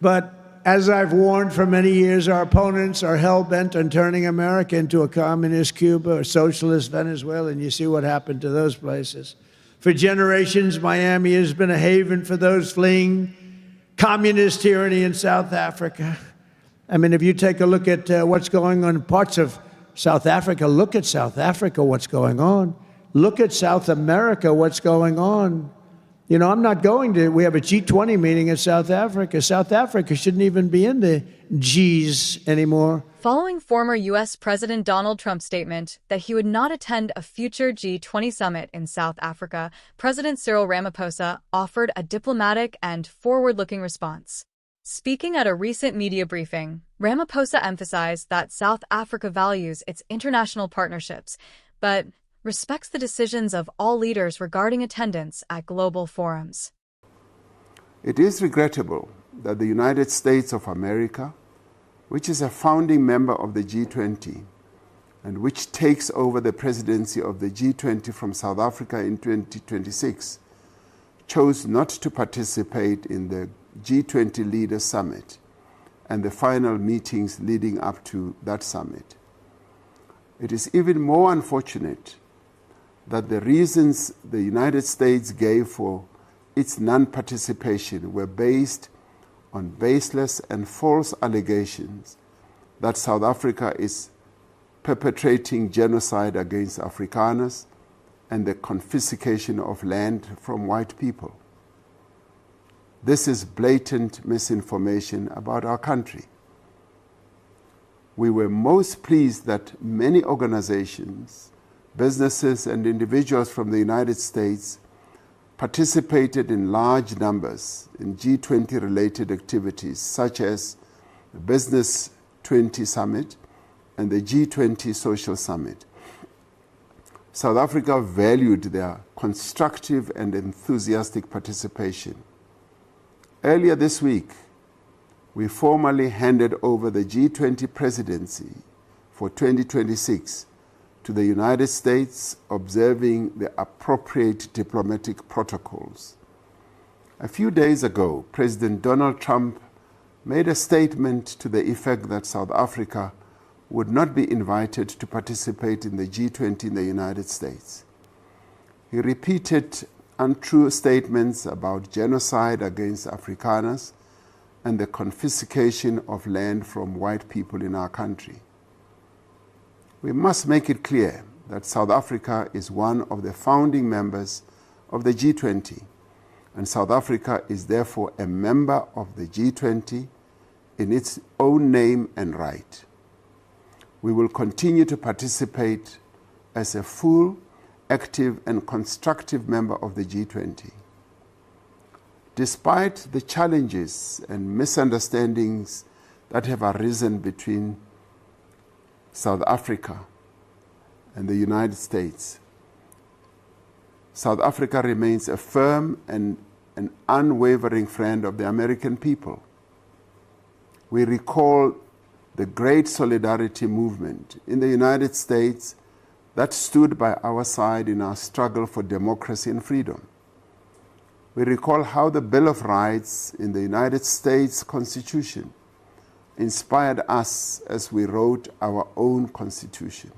But as I've warned for many years, our opponents are hell-bent on turning America into a communist Cuba or socialist Venezuela, and you see what happened to those places. For generations, Miami has been a haven for those fleeing communist tyranny in South Africa. I mean, if you take a look at what's going on in parts of South Africa, look at South Africa, what's going on. Look at South America, what's going on. You know, I'm not going to, we have a G20 meeting in South Africa. South Africa shouldn't even be in the Gs anymore. Following former U.S. President Donald Trump's statement that he would not attend a future G20 summit in South Africa, President Cyril Ramaphosa offered a diplomatic and forward-looking response. Speaking at a recent media briefing, Ramaphosa emphasized that South Africa values its international partnerships, but respects the decisions of all leaders regarding attendance at global forums. It is regrettable that the United States of America, which is a founding member of the G20 and which takes over the presidency of the G20 from South Africa in 2026, chose not to participate in the G20 Leaders Summit and the final meetings leading up to that summit. It is even more unfortunate that the reasons the United States gave for its non-participation were based on baseless and false allegations that South Africa is perpetrating genocide against Afrikaners and the confiscation of land from white people. This is blatant misinformation about our country. We were most pleased that many organizations, businesses, and individuals from the United States participated in large numbers in G20-related activities, such as the Business 20 Summit and the G20 Social Summit. South Africa valued their constructive and enthusiastic participation. Earlier this week, we formally handed over the G20 presidency for 2026 to the United States, observing the appropriate diplomatic protocols. A few days ago, President Donald Trump made a statement to the effect that South Africa would not be invited to participate in the G20 in the United States. He repeated untrue statements about genocide against Afrikaners and the confiscation of land from white people in our country. We must make it clear that South Africa is one of the founding members of the G20, and South Africa is therefore a member of the G20 in its own name and right. We will continue to participate as a full, active, and constructive member of the G20. Despite the challenges and misunderstandings that have arisen between South Africa and the United States, South Africa remains a firm and an unwavering friend of the American people. We recall the great solidarity movement in the United States that stood by our side in our struggle for democracy and freedom. We recall how the Bill of Rights in the United States Constitution inspired us as we wrote our own Constitution.